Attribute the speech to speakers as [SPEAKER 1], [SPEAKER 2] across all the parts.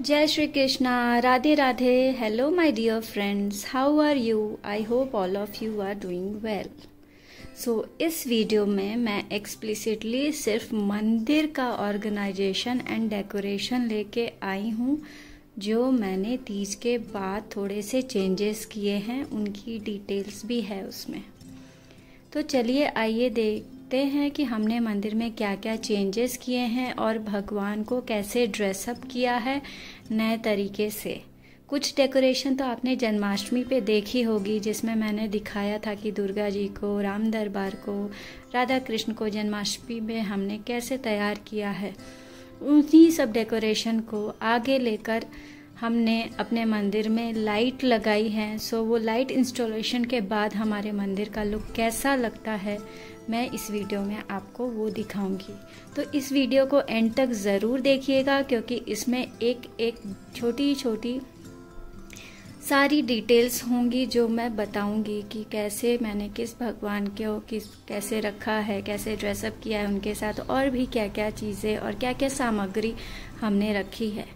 [SPEAKER 1] जय Shri Krishna, Radhe Radhe. Hello my dear friends, how are you? I hope all of you are doing well. So इस video में मैं explicitly सिर्फ मंदिर का ऑर्गेनाइजेशन एंड डेकोरेशन लेके आई हूँ, जो मैंने तीज के बाद थोड़े से चेंजेस किए हैं, उनकी डिटेल्स भी है उसमें। तो चलिए आइए देखते हैं कि हमने मंदिर में क्या क्या चेंजेस किए हैं और भगवान को कैसे ड्रेसअप किया है नए तरीके से। कुछ डेकोरेशन तो आपने जन्माष्टमी पे देखी होगी, जिसमें मैंने दिखाया था कि दुर्गा जी को, राम दरबार को, राधा कृष्ण को जन्माष्टमी में हमने कैसे तैयार किया है। उन्हीं सब डेकोरेशन को आगे लेकर हमने अपने मंदिर में लाइट लगाई है। सो वो लाइट इंस्टॉलेशन के बाद हमारे मंदिर का लुक कैसा लगता है, मैं इस वीडियो में आपको वो दिखाऊंगी। तो इस वीडियो को एंड तक ज़रूर देखिएगा, क्योंकि इसमें एक एक छोटी छोटी सारी डिटेल्स होंगी जो मैं बताऊंगी कि कैसे मैंने किस भगवान को कैसे रखा है, कैसे ड्रेसअप किया है उनके साथ, और भी क्या क्या चीज़ें और क्या क्या सामग्री हमने रखी है।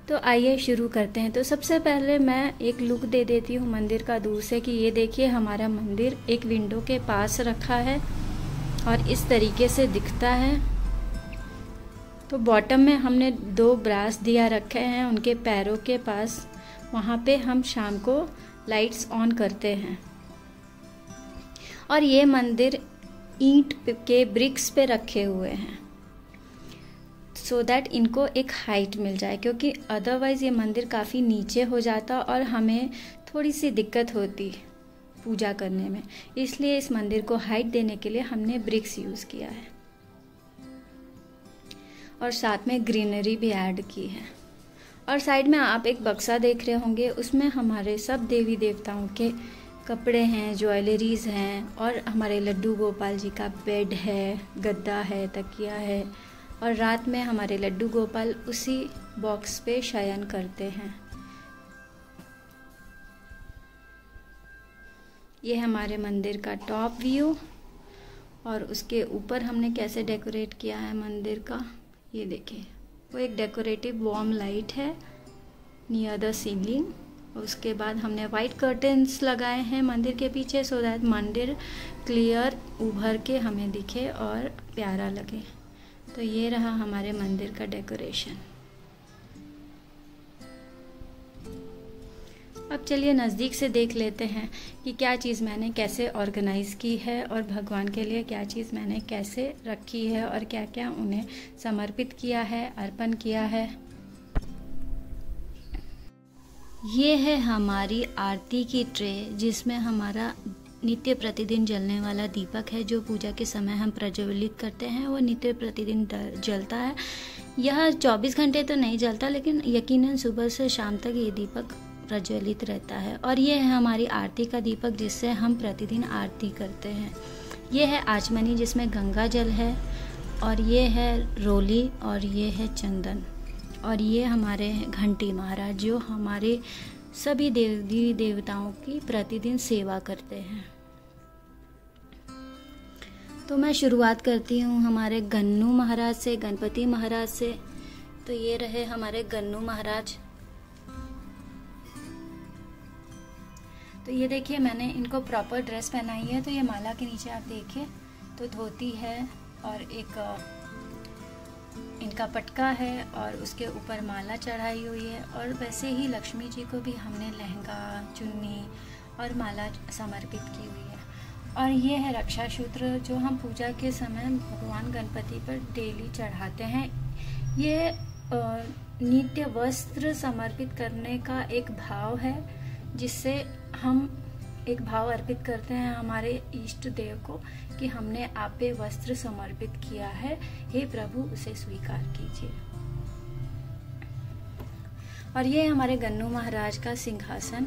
[SPEAKER 1] तो आइए शुरू करते हैं। तो सबसे पहले मैं एक लुक दे देती हूँ मंदिर का दूर से कि ये देखिए हमारा मंदिर एक विंडो के पास रखा है और इस तरीके से दिखता है। तो बॉटम में हमने 2 ब्रास दिया रखे हैं उनके पैरों के पास, वहाँ पे हम शाम को लाइट्स ऑन करते हैं। और ये मंदिर ईंट के ब्रिक्स पे रखे हुए हैं, सो दैट इनको एक हाइट मिल जाए, क्योंकि अदरवाइज़ ये मंदिर काफ़ी नीचे हो जाता और हमें थोड़ी सी दिक्कत होती पूजा करने में। इसलिए इस मंदिर को हाइट देने के लिए हमने ब्रिक्स यूज़ किया है और साथ में ग्रीनरी भी ऐड की है। और साइड में आप एक बक्सा देख रहे होंगे, उसमें हमारे सब देवी देवताओं के कपड़े हैं, ज्वेलरीज हैं, और हमारे लड्डू गोपाल जी का बेड है, गद्दा है, तकिया है, और रात में हमारे लड्डू गोपाल उसी बॉक्स पे शयन करते हैं। ये हमारे मंदिर का टॉप व्यू, और उसके ऊपर हमने कैसे डेकोरेट किया है मंदिर का, ये देखिए। वो एक डेकोरेटिव वॉर्म लाइट है नियर द सीलिंग। उसके बाद हमने वाइट कर्टेन्स लगाए हैं मंदिर के पीछे, सो दैट मंदिर क्लियर उभर के हमें दिखे और प्यारा लगे। तो ये रहा हमारे मंदिर का डेकोरेशन। अब चलिए नज़दीक से देख लेते हैं कि क्या चीज़ मैंने कैसे ऑर्गेनाइज़ की है और भगवान के लिए क्या चीज़ मैंने कैसे रखी है और क्या क्या उन्हें समर्पित किया है, अर्पण किया है। ये है हमारी आरती की ट्रे, जिसमें हमारा नित्य प्रतिदिन जलने वाला दीपक है, जो पूजा के समय हम प्रज्वलित करते हैं। वो नित्य प्रतिदिन जलता है। यह 24 घंटे तो नहीं जलता, लेकिन यकीनन सुबह से शाम तक ये दीपक प्रज्वलित रहता है। और ये है हमारी आरती का दीपक, जिससे हम प्रतिदिन आरती करते हैं। ये है आचमनी, जिसमें गंगा जल है, और ये है रोली, और ये है चंदन, और ये हमारे घंटी महाराज, जो हमारे सभी देवी देवताओं की प्रतिदिन सेवा करते हैं। तो मैं शुरुआत करती हूँ हमारे गन्नू महाराज से, गणपति महाराज से। तो ये रहे हमारे गन्नू महाराज। तो ये देखिए मैंने इनको प्रॉपर ड्रेस पहनाई है। तो ये माला के नीचे आप देखिए तो धोती है और एक इनका पटका है, और उसके ऊपर माला चढ़ाई हुई है। और वैसे ही लक्ष्मी जी को भी हमने लहंगा, चुन्नी और माला समर्पित की हुई है। और ये है रक्षा सूत्र, जो हम पूजा के समय भगवान गणपति पर डेली चढ़ाते हैं। ये नित्य वस्त्र समर्पित करने का एक भाव है, जिससे हम एक भाव अर्पित करते हैं हमारे इष्ट देव को कि हमने आप पे वस्त्र समर्पित किया है, हे प्रभु उसे स्वीकार कीजिए। और ये हमारे गन्नू महाराज का सिंहासन,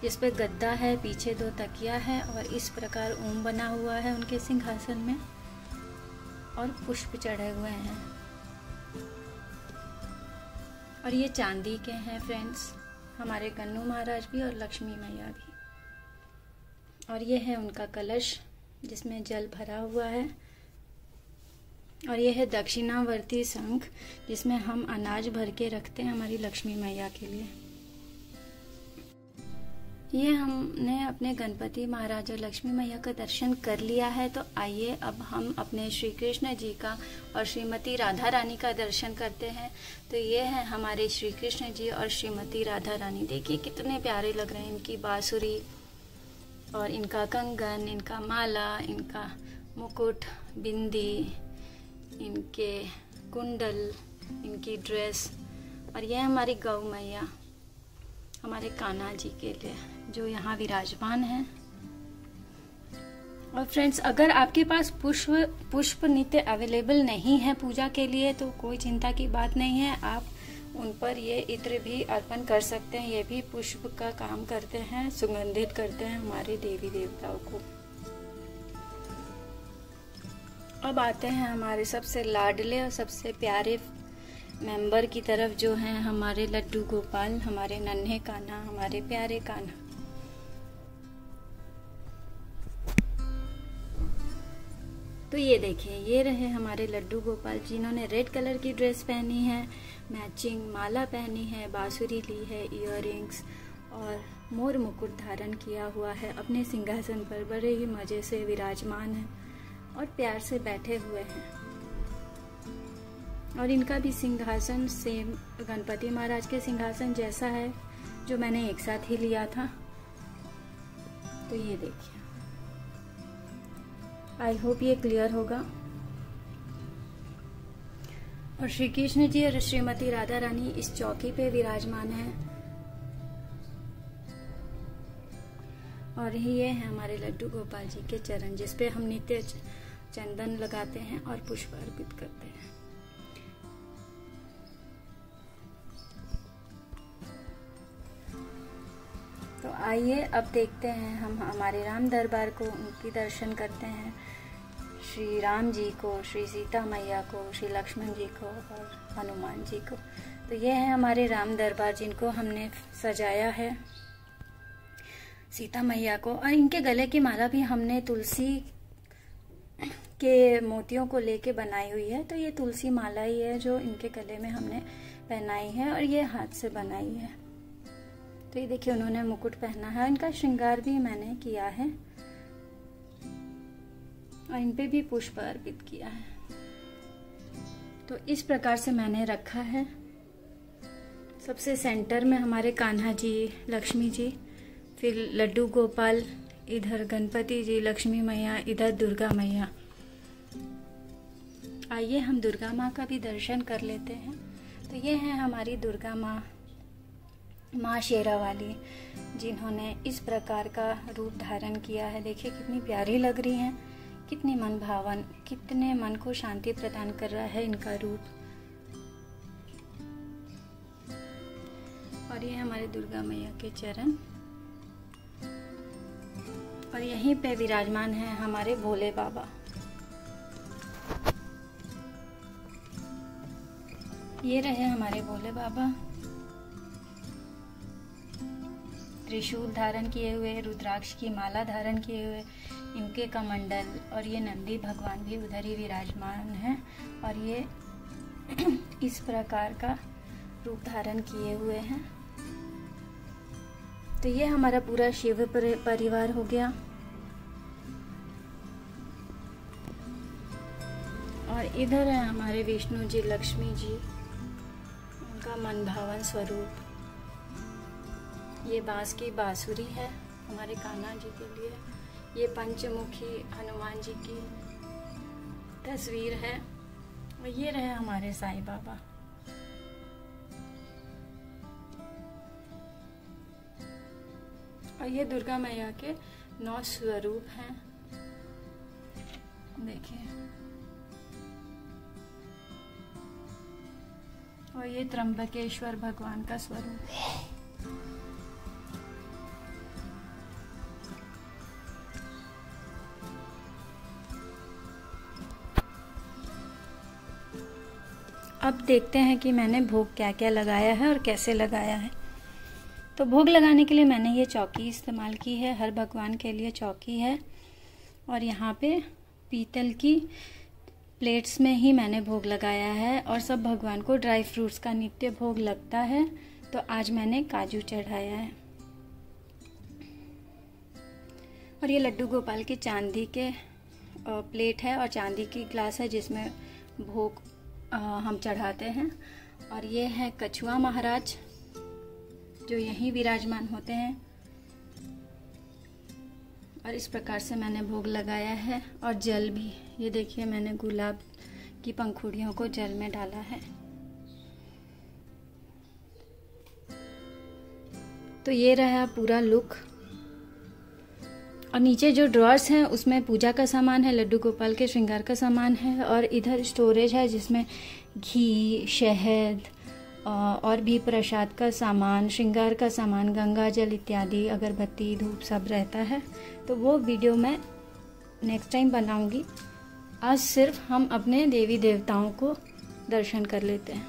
[SPEAKER 1] जिस पे गद्दा है, पीछे 2 तकिया है, और इस प्रकार ओम बना हुआ है उनके सिंहासन में, और पुष्प चढ़े हुए हैं। और ये चांदी के हैं फ्रेंड्स, हमारे गन्नू महाराज भी और लक्ष्मी मैया भी। और ये है उनका कलश, जिसमें जल भरा हुआ है। और ये है दक्षिणावर्ती शंख, जिसमें हम अनाज भर के रखते हैं हमारी लक्ष्मी मैया के लिए। ये हमने अपने गणपति महाराज और लक्ष्मी मैया का दर्शन कर लिया है। तो आइए अब हम अपने श्री कृष्ण जी का और श्रीमती राधा रानी का दर्शन करते हैं। तो ये है हमारे श्री कृष्ण जी और श्रीमती राधा रानी। देखिए कितने प्यारे लग रहे हैं। इनकी बांसुरी और इनका कंगन, इनका माला, इनका मुकुट, बिंदी, इनके कुंडल, इनकी ड्रेस। और यह हमारी गौ मैया हमारे कान्हा जी के लिए जो यहाँ विराजमान है। और फ्रेंड्स, अगर आपके पास पुष्प नित्य अवेलेबल नहीं है पूजा के लिए तो कोई चिंता की बात नहीं है। आप उन पर ये इत्र भी अर्पण कर सकते हैं। ये भी पुष्प का काम करते हैं, सुगंधित करते हैं हमारे देवी देवताओं को। अब आते हैं हमारे सबसे लाडले और सबसे प्यारे मेंबर की तरफ, जो हैं हमारे लड्डू गोपाल, हमारे नन्हे कान्हा, हमारे प्यारे कान्हा। तो ये देखिए, ये रहे हमारे लड्डू गोपाल, जिन्होंने रेड कलर की ड्रेस पहनी है, मैचिंग माला पहनी है, बांसुरी ली है, इयररिंग्स और मोर मुकुट धारण किया हुआ है। अपने सिंहासन पर बड़े ही मजे से विराजमान है और प्यार से बैठे हुए हैं। और इनका भी सिंहासन सेम गणपति महाराज के सिंहासन जैसा है, जो मैंने एक साथ ही लिया था। तो ये देखिए, आई होप ये क्लियर होगा। और श्री कृष्ण जी और श्रीमती राधा रानी इस चौकी पे विराजमान है। और ये है हमारे लड्डू गोपाल जी के चरण, जिसपे हम नित्य चंदन लगाते हैं और पुष्प अर्पित करते हैं। तो आइए अब देखते हैं हम हमारे राम दरबार को, उनकी दर्शन करते हैं। श्री राम जी को, श्री सीता मैया को, श्री लक्ष्मण जी को और हनुमान जी को। तो ये है हमारे राम दरबार, जिनको हमने सजाया है सीता मैया को। और इनके गले की माला भी हमने तुलसी के मोतियों को लेके बनाई हुई है। तो ये तुलसी माला ही है जो इनके गले में हमने पहनाई है, और ये हाथ से बनाई है। तो ये देखिए, उन्होंने मुकुट पहना है। इनका श्रृंगार भी मैंने किया है और इन पे भी पुष्प अर्पित किया है। तो इस प्रकार से मैंने रखा है। सबसे सेंटर में हमारे कान्हा जी, लक्ष्मी जी, फिर लड्डू गोपाल, इधर गणपति जी, लक्ष्मी मैया, इधर दुर्गा मैया। आइए हम दुर्गा माँ का भी दर्शन कर लेते हैं। तो ये है हमारी दुर्गा माँ, माँ शेरा वाली, जिन्होंने इस प्रकार का रूप धारण किया है। देखिए कितनी प्यारी लग रही हैं, कितनी मन भावन, कितने मन को शांति प्रदान कर रहा है इनका रूप। और ये हमारे दुर्गा मैया के चरण। और यहीं पे विराजमान है हमारे भोले बाबा। ये रहे हमारे भोले बाबा, त्रिशूल धारण किए हुए, रुद्राक्ष की माला धारण किए हुए, इनके कमंडल। और ये नंदी भगवान भी उधर ही विराजमान है। और ये इस प्रकार का रूप धारण किए हुए हैं। तो ये हमारा पूरा शिव परिवार हो गया। और इधर है हमारे विष्णु जी, लक्ष्मी जी, उनका मन भावन स्वरूप। ये बांस की बांसुरी है हमारे कान्हा जी के लिए। ये पंचमुखी हनुमान जी की तस्वीर है। और ये रहे हमारे साईं बाबा। और ये दुर्गा मैया के 9 स्वरूप हैं, देखिए। और ये त्र्यंबकेश्वर भगवान का स्वरूप। अब देखते हैं कि मैंने भोग क्या क्या लगाया है और कैसे लगाया है। तो भोग लगाने के लिए मैंने ये चौकी इस्तेमाल की है। हर भगवान के लिए चौकी है। और यहाँ पे पीतल की प्लेट्स में ही मैंने भोग लगाया है और सब भगवान को ड्राई फ्रूट्स का नित्य भोग लगता है। तो आज मैंने काजू चढ़ाया है। और ये लड्डू गोपाल के चांदी के प्लेट है और चांदी की ग्लास है जिसमें भोग हम चढ़ाते हैं। और ये है कछुआ महाराज जो यहीं विराजमान होते हैं। और इस प्रकार से मैंने भोग लगाया है। और जल भी, ये देखिए मैंने गुलाब की पंखुड़ियों को जल में डाला है। तो ये रहा पूरा लुक। और नीचे जो ड्रॉर्स हैं उसमें पूजा का सामान है, लड्डू गोपाल के श्रृंगार का सामान है। और इधर स्टोरेज है जिसमें घी, शहद और भी प्रसाद का सामान, श्रृंगार का सामान, गंगा जल इत्यादि, अगरबत्ती, धूप सब रहता है। तो वो वीडियो मैं नेक्स्ट टाइम बनाऊंगी। आज सिर्फ हम अपने देवी देवताओं को दर्शन कर लेते हैं।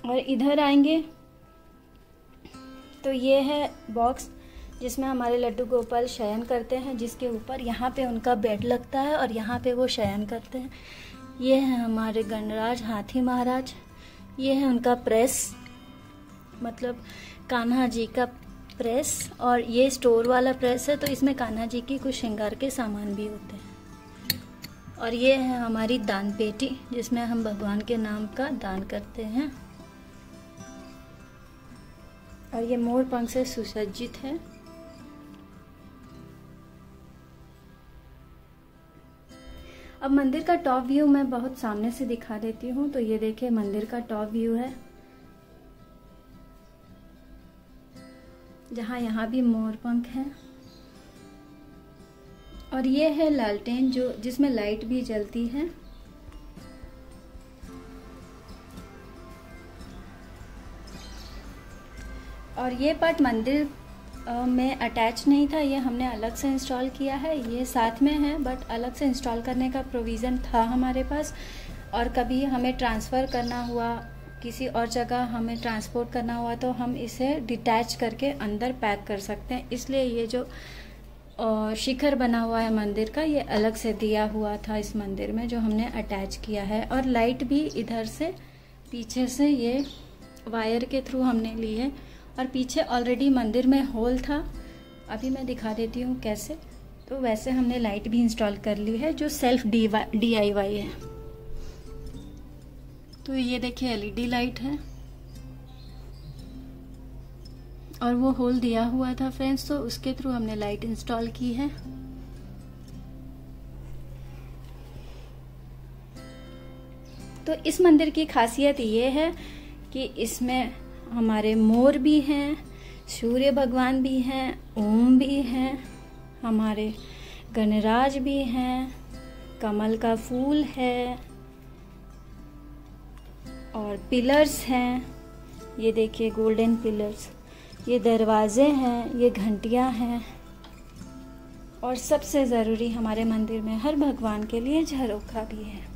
[SPEAKER 1] और इधर आएंगे तो ये है बॉक्स जिसमें हमारे लड्डू गोपाल शयन करते हैं, जिसके ऊपर यहाँ पे उनका बेड लगता है और यहाँ पे वो शयन करते हैं। ये है हमारे गणराज हाथी महाराज। ये है उनका प्रेस, मतलब कान्हा जी का प्रेस। और ये स्टोर वाला प्रेस है तो इसमें कान्हा जी की कुछ श्रृंगार के सामान भी होते हैं। और ये है हमारी दान पेटी जिसमें हम भगवान के नाम का दान करते हैं। और ये मोर पंख से सुसज्जित है। अब मंदिर का टॉप व्यू मैं बहुत सामने से दिखा देती हूँ। तो ये देखिए मंदिर का टॉप व्यू है जहाँ यहाँ भी मोर पंख है। और ये है लालटेन जो जिसमें लाइट भी जलती है। और ये पार्ट मंदिर में अटैच नहीं था, ये हमने अलग से इंस्टॉल किया है। ये साथ में है बट अलग से इंस्टॉल करने का प्रोविज़न था हमारे पास। और कभी हमें ट्रांसफ़र करना हुआ, किसी और जगह हमें ट्रांसपोर्ट करना हुआ तो हम इसे डिटैच करके अंदर पैक कर सकते हैं। इसलिए ये जो शिखर बना हुआ है मंदिर का, ये अलग से दिया हुआ था इस मंदिर में जो हमने अटैच किया है। और लाइट भी इधर से पीछे से ये वायर के थ्रू हमने ली है। और पीछे ऑलरेडी मंदिर में होल था, अभी मैं दिखा देती हूँ कैसे। तो वैसे हमने लाइट भी इंस्टॉल कर ली है जो सेल्फ DIY है। तो ये देखिए LED लाइट है और वो होल दिया हुआ था फ्रेंड्स, तो उसके थ्रू हमने लाइट इंस्टॉल की है। तो इस मंदिर की खासियत ये है कि इसमें हमारे मोर भी हैं, सूर्य भगवान भी हैं, ओम भी हैं, हमारे गणराज भी हैं, कमल का फूल है और पिलर्स हैं। ये देखिए गोल्डन पिलर्स, ये दरवाजे हैं, ये घंटियां हैं। और सबसे ज़रूरी हमारे मंदिर में हर भगवान के लिए झरोखा भी है।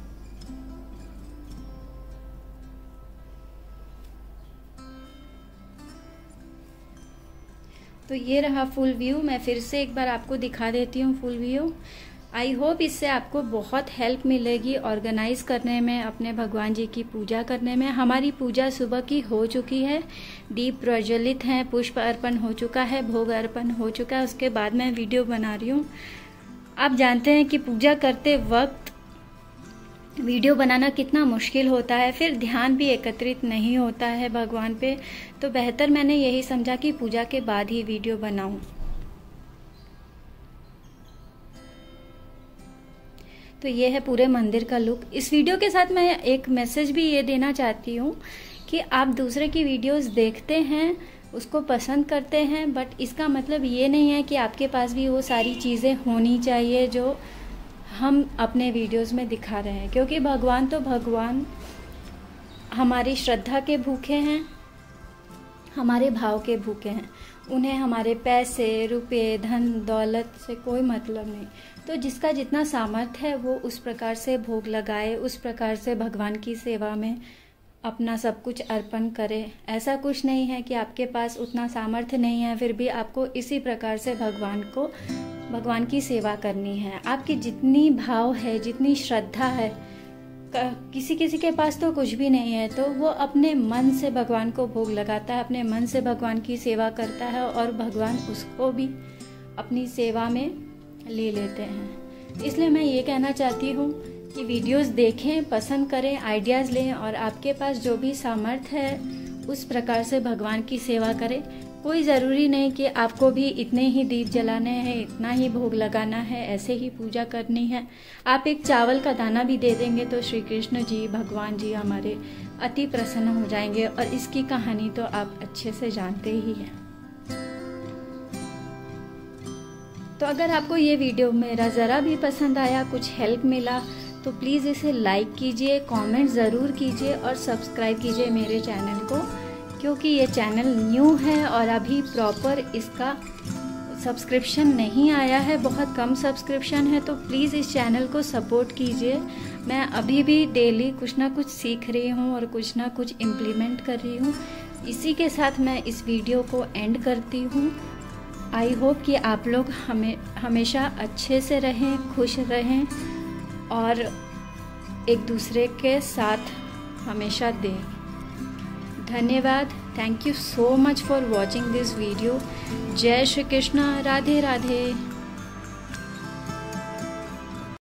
[SPEAKER 1] तो ये रहा फुल व्यू। मैं फिर से एक बार आपको दिखा देती हूँ फुल व्यू। आई होप इससे आपको बहुत हेल्प मिलेगी ऑर्गेनाइज करने में, अपने भगवान जी की पूजा करने में। हमारी पूजा सुबह की हो चुकी है, दीप प्रज्वलित हैं, पुष्प अर्पण हो चुका है, भोग अर्पण हो चुका है। उसके बाद मैं वीडियो बना रही हूँ। आप जानते हैं कि पूजा करते वक्त वीडियो बनाना कितना मुश्किल होता है, फिर ध्यान भी एकत्रित नहीं होता है भगवान पे। तो बेहतर मैंने यही समझा कि पूजा के बाद ही वीडियो बनाऊं। तो ये है पूरे मंदिर का लुक। इस वीडियो के साथ मैं एक मैसेज भी ये देना चाहती हूँ कि आप दूसरे की वीडियोस देखते हैं, उसको पसंद करते हैं, बट इसका मतलब ये नहीं है कि आपके पास भी वो सारी चीज़ें होनी चाहिए जो हम अपने वीडियोस में दिखा रहे हैं। क्योंकि भगवान तो भगवान हमारी श्रद्धा के भूखे हैं, हमारे भाव के भूखे हैं। उन्हें हमारे पैसे, रुपए, धन दौलत से कोई मतलब नहीं। तो जिसका जितना सामर्थ्य है वो उस प्रकार से भोग लगाए, उस प्रकार से भगवान की सेवा में अपना सब कुछ अर्पण करे। ऐसा कुछ नहीं है कि आपके पास उतना सामर्थ्य नहीं है फिर भी आपको इसी प्रकार से भगवान को भगवान की सेवा करनी है। आपकी जितनी भाव है, जितनी श्रद्धा है, किसी किसी के पास तो कुछ भी नहीं है, तो वो अपने मन से भगवान को भोग लगाता है, अपने मन से भगवान की सेवा करता है और भगवान उसको भी अपनी सेवा में ले लेते हैं। इसलिए मैं ये कहना चाहती हूँ कि वीडियोस देखें, पसंद करें, आइडियाज़ लें और आपके पास जो भी सामर्थ्य है उस प्रकार से भगवान की सेवा करें। कोई ज़रूरी नहीं कि आपको भी इतने ही दीप जलाने हैं, इतना ही भोग लगाना है, ऐसे ही पूजा करनी है। आप एक चावल का दाना भी दे देंगे तो श्री कृष्ण जी, भगवान जी हमारे अति प्रसन्न हो जाएंगे और इसकी कहानी तो आप अच्छे से जानते ही हैं। तो अगर आपको ये वीडियो मेरा ज़रा भी पसंद आया, कुछ हेल्प मिला, तो प्लीज़ इसे लाइक कीजिए, कमेंट ज़रूर कीजिए और सब्सक्राइब कीजिए मेरे चैनल को, क्योंकि ये चैनल न्यू है और अभी प्रॉपर इसका सब्सक्रिप्शन नहीं आया है, बहुत कम सब्सक्रिप्शन है। तो प्लीज़ इस चैनल को सपोर्ट कीजिए। मैं अभी भी डेली कुछ ना कुछ सीख रही हूँ और कुछ ना कुछ इम्प्लीमेंट कर रही हूँ। इसी के साथ मैं इस वीडियो को एंड करती हूँ। आई होप कि आप लोग हमेशा अच्छे से रहें, खुश रहें और एक दूसरे के साथ हमेशा दें। धन्यवाद। Thank you so much for watching this video. जय श्री कृष्ण। राधे राधे।